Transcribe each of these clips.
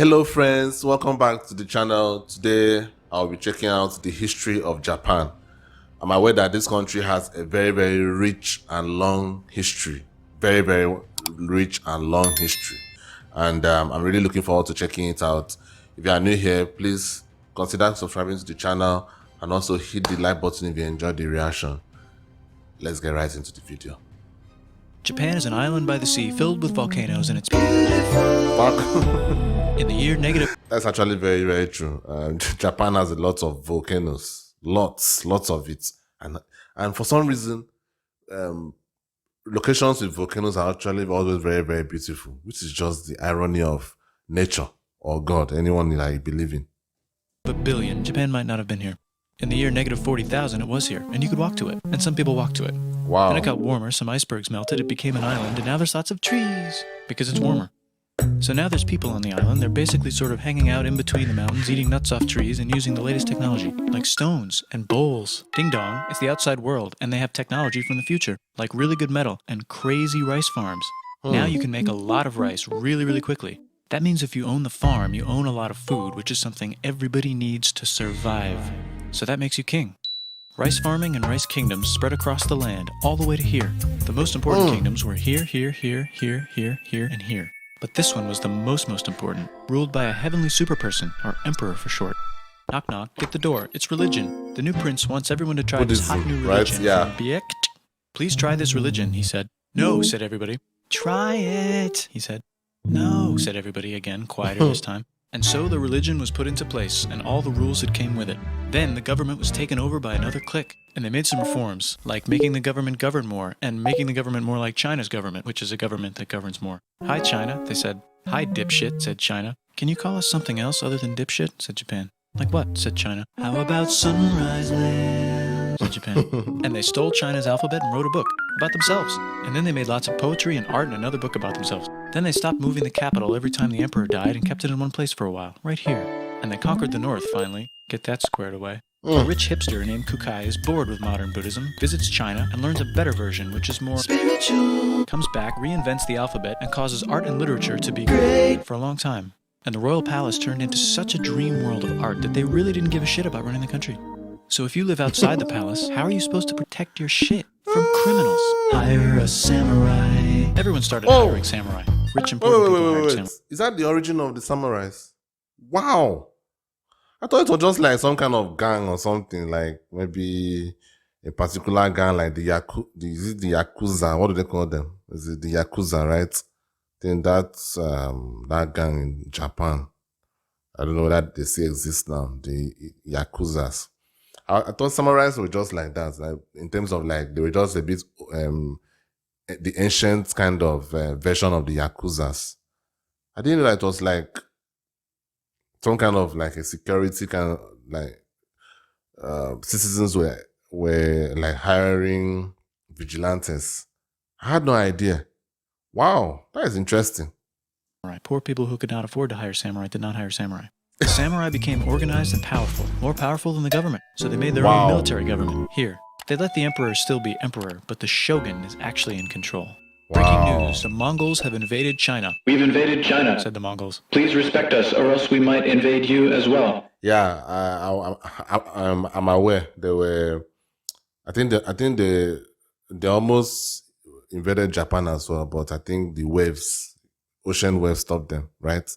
Hello friends, welcome back to the channel. Today I'll be checking out the history of Japan. I'm aware that this country has a very rich and long history. Very rich and long history. And I'm really looking forward to checking it out. If you are new here, please consider subscribing to the channel and also hit the like button if you enjoyed the reaction. Let's get right into the video. Japan is an island by the sea filled with volcanoes and it's beautiful. In the year negative... That's actually very true. Japan has a lot of volcanoes. Lots of it. And for some reason, locations with volcanoes are actually always very beautiful, which is just the irony of nature or God, anyone that you believe in. A billion, Japan might not have been here. In the year negative 40,000, it was here, and you could walk to it, and some people walked to it. Wow. Then it got warmer, some icebergs melted, it became an island, and now there's lots of trees, because it's warmer. So now there's people on the island, they're basically sort of hanging out in between the mountains, eating nuts off trees, and using the latest technology, like stones and bowls. Ding dong, it's the outside world, and they have technology from the future, like really good metal and crazy rice farms. Now you can make a lot of rice really quickly. That means if you own the farm, you own a lot of food, which is something everybody needs to survive. So that makes you king. Rice farming and rice kingdoms spread across the land, all the way to here. The most important kingdoms were here, and here. But this one was the most important, ruled by a heavenly superperson, or emperor for short. Knock knock, get the door, it's religion. The new prince wants everyone to try this hot new religion. Right? Yeah. Please try this religion, he said. No, said everybody. Try it, he said. No, said everybody again, quieter this time. And so the religion was put into place, and all the rules that came with it. Then the government was taken over by another clique, and they made some reforms, like making the government govern more, and making the government more like China's government, which is a government that governs more. Hi, China, they said. Hi, dipshit, said China. Can you call us something else other than dipshit, said Japan. Like what, said China. How about Sunrise Land, said Japan. And they stole China's alphabet and wrote a book about themselves. And then they made lots of poetry and art and another book about themselves. Then they stopped moving the capital every time the emperor died and kept it in one place for a while, right here. And they conquered the north finally. Get that squared away. A rich hipster named Kukai is bored with modern Buddhism, visits China, and learns a better version, which is more spiritual. Comes back, reinvents the alphabet, and causes art and literature to be great for a long time. And the royal palace turned into such a dream world of art that they really didn't give a shit about running the country. So if you live outside the palace, how are you supposed to protect your shit from criminals? Hire a samurai. Everyone started hiring samurai. Rich and poor people hired samurai. Is that the origin of the samurais? Wow. I thought it was just like some kind of gang or something, like maybe a particular gang like the Yakuza. What do they call them? Is it the Yakuza, right? Then that's that gang in Japan. I don't know whether they still exist now, the Yakuzas. I thought samurais were just like that, like in terms of like they were just a bit the ancient kind of version of the Yakuzas. I didn't know that it was like some kind of like a security kind of like citizens were like hiring vigilantes. I had no idea. Wow, that is interesting. Right. Poor people who could not afford to hire samurai did not hire samurai. The samurai became organized and powerful, more powerful than the government. So they made their own military government. Here, they let the emperor still be emperor, but the shogun is actually in control. Breaking news, the Mongols have invaded China. We've invaded China, said the Mongols. Please respect us, or else we might invade you as well. Yeah, I'm aware. They were, I think they almost invaded Japan as well, but I think the waves, ocean waves stopped them, right?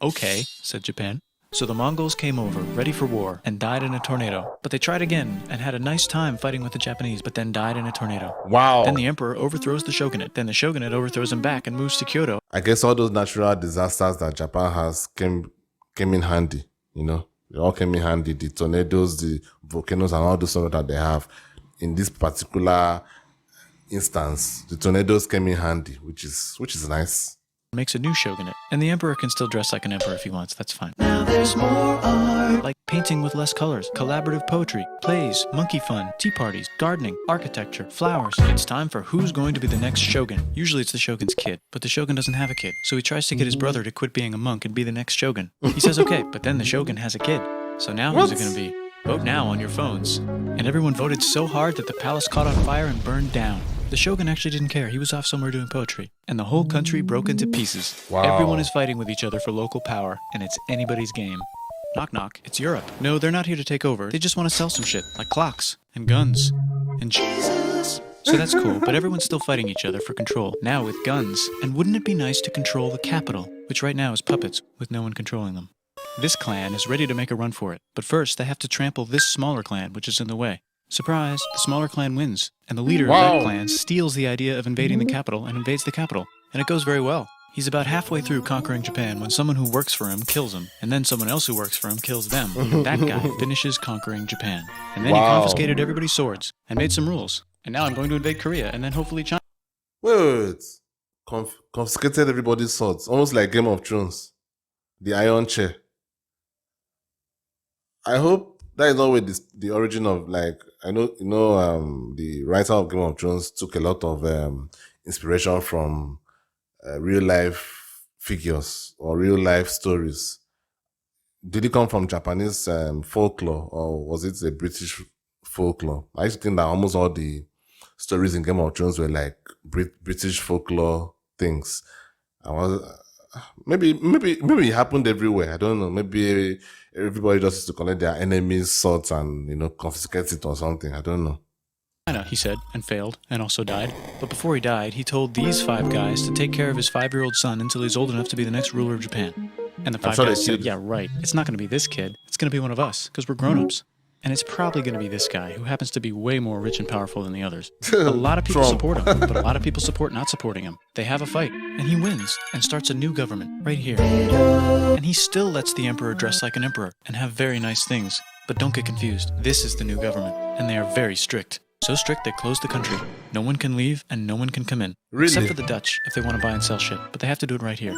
Okay, said Japan. So the Mongols came over, ready for war, and died in a tornado. But they tried again, and had a nice time fighting with the Japanese, but then died in a tornado. Wow. Then the emperor overthrows the shogunate. Then the shogunate overthrows him back and moves to Kyoto. I guess all those natural disasters that Japan has came in handy, you know? They all came in handy. The tornadoes, the volcanoes, and all the stuff that they have. In this particular instance, the tornadoes came in handy, which is nice. Makes a new shogunate, and the emperor can still dress like an emperor if he wants, that's fine. Now there's more art, like painting with less colors, collaborative poetry, plays, monkey fun, tea parties, gardening, architecture, flowers. It's time for who's going to be the next shogun. Usually it's the shogun's kid, but the shogun doesn't have a kid, so he tries to get his brother to quit being a monk and be the next shogun. He says okay, but then the shogun has a kid. So now who's it gonna be? Vote now on your phones. And everyone voted so hard that the palace caught on fire and burned down. The shogun actually didn't care. He was off somewhere doing poetry. And the whole country broke into pieces. Wow. Everyone is fighting with each other for local power, and it's anybody's game. Knock knock, it's Europe. No, they're not here to take over. They just want to sell some shit, like clocks, and guns, and Jesus. So that's cool, but everyone's still fighting each other for control, now with guns. And wouldn't it be nice to control the capital, which right now is puppets, with no one controlling them? This clan is ready to make a run for it, but first they have to trample this smaller clan, which is in the way. Surprise, the smaller clan wins, and the leader of that clan steals the idea of invading the capital and invades the capital, and it goes very well. He's about halfway through conquering Japan when someone who works for him kills him, and then someone else who works for him kills them. And that guy finishes conquering Japan. And then he confiscated everybody's swords and made some rules. And now I'm going to invade Korea and then hopefully China. Wait. Confiscated everybody's swords. Almost like Game of Thrones. The Iron Chair. I hope that is not where the origin of, like, I know, the writer of Game of Thrones took a lot of inspiration from real life figures or real life stories. Did it come from Japanese folklore, or was it a British folklore? I used to think that almost all the stories in Game of Thrones were like British folklore things. Maybe it happened everywhere. I don't know. Maybe everybody just used to collect their enemies' swords and confiscate it or something. I don't know. China, he said, and failed, and also died. But before he died, he told these 5 guys to take care of his 5-year-old son until he's old enough to be the next ruler of Japan. And the 5 guys said, yeah, right, it's not going to be this kid. It's going to be one of us, because we're grown-ups. And it's probably going to be this guy, who happens to be way more rich and powerful than the others. A lot of people support him, but a lot of people support not supporting him. They have a fight, and he wins, and starts a new government, right here. And he still lets the emperor dress like an emperor, and have very nice things. But don't get confused, this is the new government, and they are very strict. So strict they closed the country. No one can leave, and no one can come in. Really? Except for the Dutch, if they want to buy and sell shit, but they have to do it right here.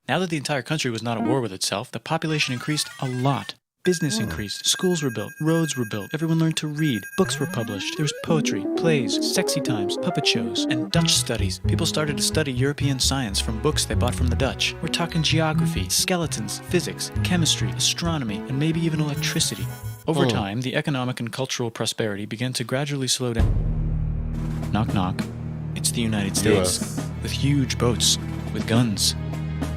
Now that the entire country was not at war with itself, the population increased a lot. Business increased, schools were built, roads were built, everyone learned to read, books were published, there was poetry, plays, sexy times, puppet shows, and Dutch studies. People started to study European science from books they bought from the Dutch. We're talking geography, skeletons, physics, chemistry, astronomy, and maybe even electricity. Over time, the economic and cultural prosperity began to gradually slow down. Knock knock. It's the United States, with huge boats, with guns,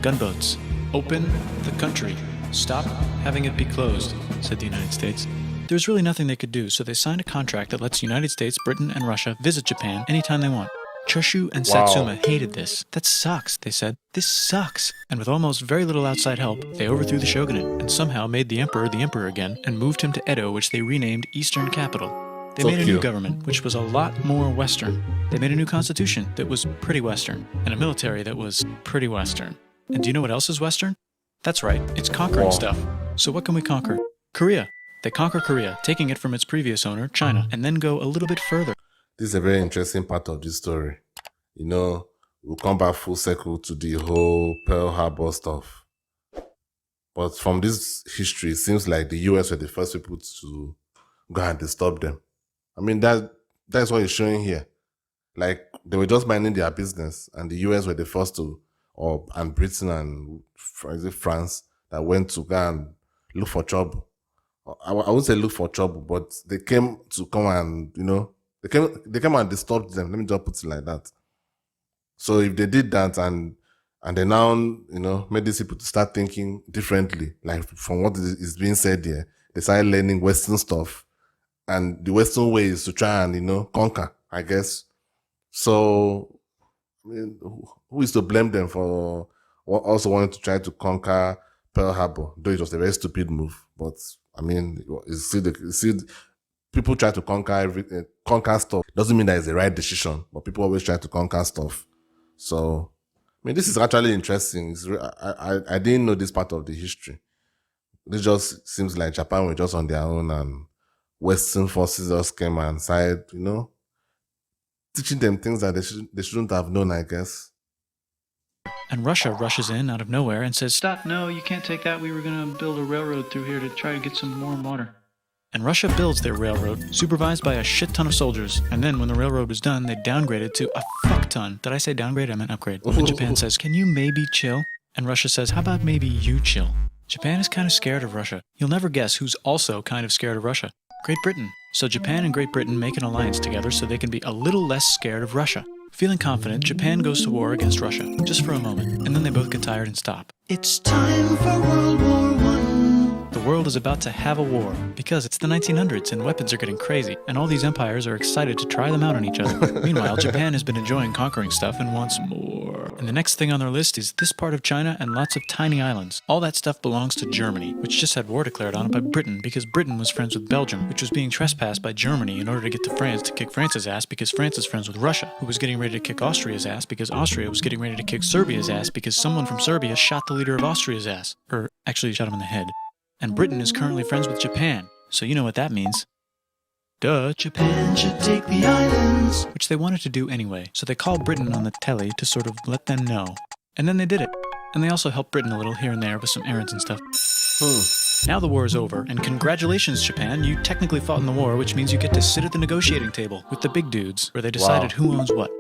gunboats. Open the country. Stop having it be closed, said the United States. There was really nothing they could do, so they signed a contract that lets the United States, Britain, and Russia visit Japan anytime they want. Choshu and Satsuma hated this. That sucks, they said. This sucks. And with almost very little outside help, they overthrew the shogunate and somehow made the emperor again and moved him to Edo, which they renamed Eastern Capital. They made a new government, which was a lot more Western. They made a new constitution that was pretty Western, and a military that was pretty Western. And do you know what else is Western? That's right, it's conquering stuff. So what can we conquer? Korea. They conquer Korea, taking it from its previous owner, China, and then go a little bit further. This is a very interesting part of this story. We'll come back full circle to the whole Pearl Harbor stuff. But from this history, it seems like the US were the first people to go and disturb them. I mean, that's what it's showing here. Like, they were just minding their business, and the US were the first to, and Britain and France, that went to go and look for trouble. I wouldn't say look for trouble, but they came to come and, they came and disturbed them. Let me just put it like that. So if they did that and they now, made these people to start thinking differently, like from what is being said here, they started learning Western stuff, and the Western way is to try and, conquer, I guess. So, I mean, who is to blame them for also wanting to try to conquer Pearl Harbor? Though it was a very stupid move, but I mean, people try to conquer stuff. Doesn't mean that it's the right decision, but people always try to conquer stuff. So, I mean, this is actually interesting. I didn't know this part of the history. This just seems like Japan were just on their own, and Western forces just came and started, teaching them things that they shouldn't have known, I guess. And Russia rushes in out of nowhere and says, "Stop, no, you can't take that. We were going to build a railroad through here to try to get some warm water." And Russia builds their railroad, supervised by a shit ton of soldiers. And then when the railroad was done, they downgraded to a fuck ton. Did I say downgrade? I meant upgrade. And Japan says, "Can you maybe chill?" And Russia says, "How about maybe you chill?" Japan is kind of scared of Russia. You'll never guess who's also kind of scared of Russia. Great Britain. So Japan and Great Britain make an alliance together so they can be a little less scared of Russia. Feeling confident, Japan goes to war against Russia, just for a moment, and then they both get tired and stop. It's time for World War I. The world is about to have a war, because it's the 1900s and weapons are getting crazy, and all these empires are excited to try them out on each other. Meanwhile, Japan has been enjoying conquering stuff and wants more. And the next thing on their list is this part of China and lots of tiny islands. All that stuff belongs to Germany, which just had war declared on it by Britain because Britain was friends with Belgium, which was being trespassed by Germany in order to get to France to kick France's ass because France is friends with Russia, who was getting ready to kick Austria's ass because Austria was getting ready to kick Serbia's ass because someone from Serbia shot the leader of Austria's ass. Or actually shot him in the head. And Britain is currently friends with Japan, so you know what that means. Duh, Japan should take the islands. Which they wanted to do anyway, so they called Britain on the telly to sort of let them know. And then they did it. And they also helped Britain a little here and there with some errands and stuff. Now the war is over, and congratulations, Japan, you technically fought in the war, which means you get to sit at the negotiating table with the big dudes, where they decided who owns what.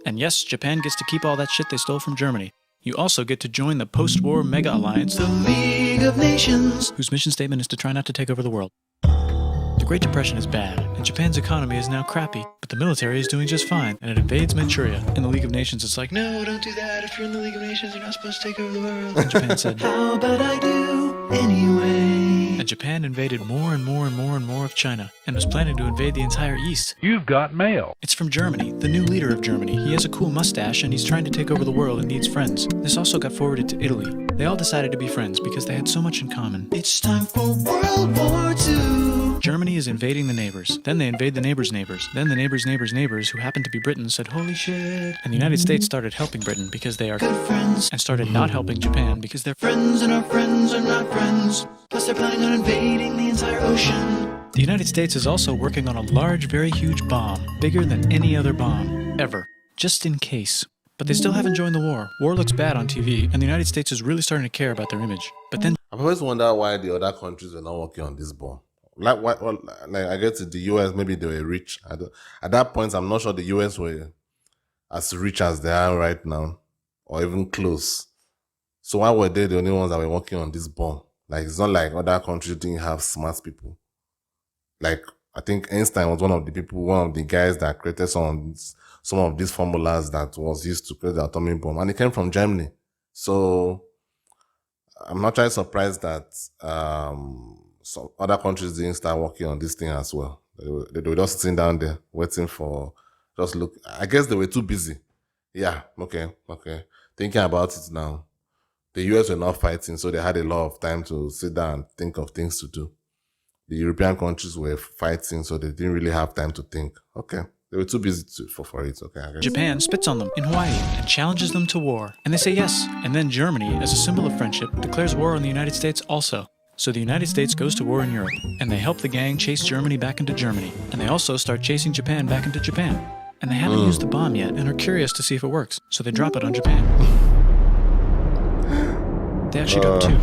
And yes, Japan gets to keep all that shit they stole from Germany. You also get to join the post-war mega alliance, the League of Nations, whose mission statement is to try not to take over the world. The Great Depression is bad, and Japan's economy is now crappy, but the military is doing just fine, and it invades Manchuria. In the League of Nations, it's like, no, don't do that. If you're in the League of Nations, you're not supposed to take over the world. And Japan said, how about I do anyway? And Japan invaded more and more and more and more of China, and was planning to invade the entire East. You've got mail. It's from Germany, the new leader of Germany. He has a cool mustache, and he's trying to take over the world and needs friends. This also got forwarded to Italy. They all decided to be friends because they had so much in common. It's time for World War II. Germany is invading the neighbors. Then they invade the neighbors' neighbors. Then the neighbors' neighbors' neighbors, who happened to be Britain, said, holy shit. And the United States started helping Britain because they are good friends, and started not helping Japan because they're friends and our friends are not friends. Plus they're planning on invading the entire ocean. The United States is also working on a large, very huge bomb, bigger than any other bomb, ever, just in case. But they still haven't joined the war. War looks bad on TV, and the United States is really starting to care about their image. But then I've always wondered why the other countries were not working on this bomb. Like, I get to the US, maybe they were rich. At that point, I'm not sure the US were as rich as they are right now, or even close. So why were they the only ones that were working on this bomb? Like, it's not like other countries didn't have smart people. Like, I think Einstein was one of the guys that created some of these formulas that was used to create the atomic bomb, and it came from Germany. So I'm not really surprised that some other countries didn't start working on this thing as well. They were just sitting down there waiting for just look. I guess they were too busy. Yeah, okay. Thinking about it now, the US were not fighting, so they had a lot of time to sit down and think of things to do. The European countries were fighting, so they didn't really have time to think. Okay. They were too busy for it. Okay, I guess. Japan spits on them in Hawaii and challenges them to war. And they say yes. And then Germany, as a symbol of friendship, declares war on the United States also. So the United States goes to war in Europe. And they help the gang chase Germany back into Germany. And they also start chasing Japan back into Japan. And they haven't used the bomb yet and are curious to see if it works. So they drop it on Japan. They actually got two.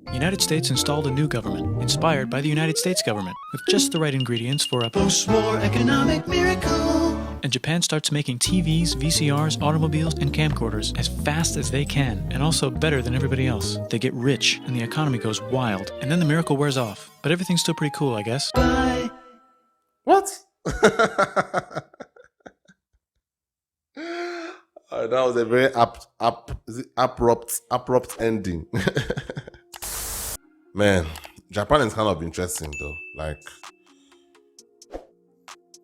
The United States installed a new government, inspired by the United States government, with just the right ingredients for a post-war economic miracle. And Japan starts making TVs, VCRs, automobiles, and camcorders as fast as they can, and also better than everybody else. They get rich, and the economy goes wild, and then the miracle wears off. But everything's still pretty cool, I guess. Bye. What? That was a very abrupt ending. Man, Japan is kind of interesting though. Like,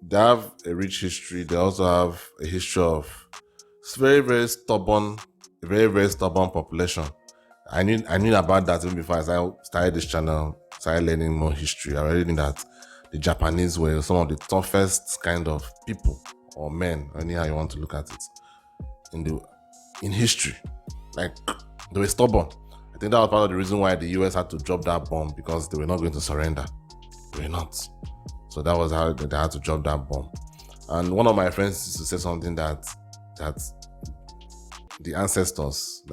they have a rich history. They also have a history of very, very stubborn population. I knew about that even before I started this channel, started learning more history. I already knew that the Japanese were some of the toughest kind of people or men, anyhow you want to look at it, in history. Like, they were stubborn. I think that was part of the reason why the US had to drop that bomb, because they were not going to surrender. They were not. So that was how they had to drop that bomb. And one of my friends used to say something that the ancestors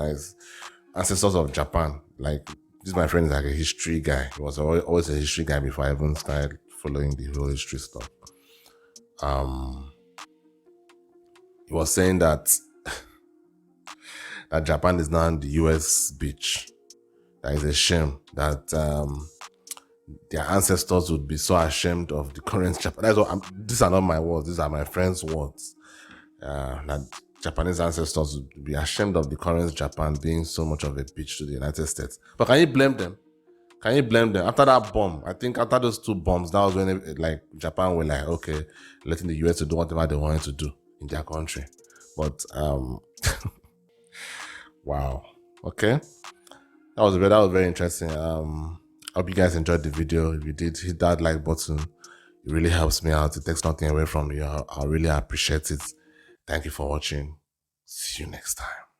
of Japan, like, this my friend is like a history guy. He was always a history guy before I even started following the whole history stuff. he was saying that that Japan is now the US bitch. That is a shame that their ancestors would be so ashamed of the current Japan. That's what these are not my words, these are my friends' words. That Japanese ancestors would be ashamed of the current Japan being so much of a bitch to the United States. But can you blame them? Can you blame them? After that bomb, I think after those 2 bombs, that was when Japan were like, okay, letting the US to do whatever they wanted to do in their country. But wow. Okay. That was very interesting. I hope you guys enjoyed the video. If you did, hit that like button. It really helps me out. It takes nothing away from you. I really appreciate it. Thank you for watching. See you next time.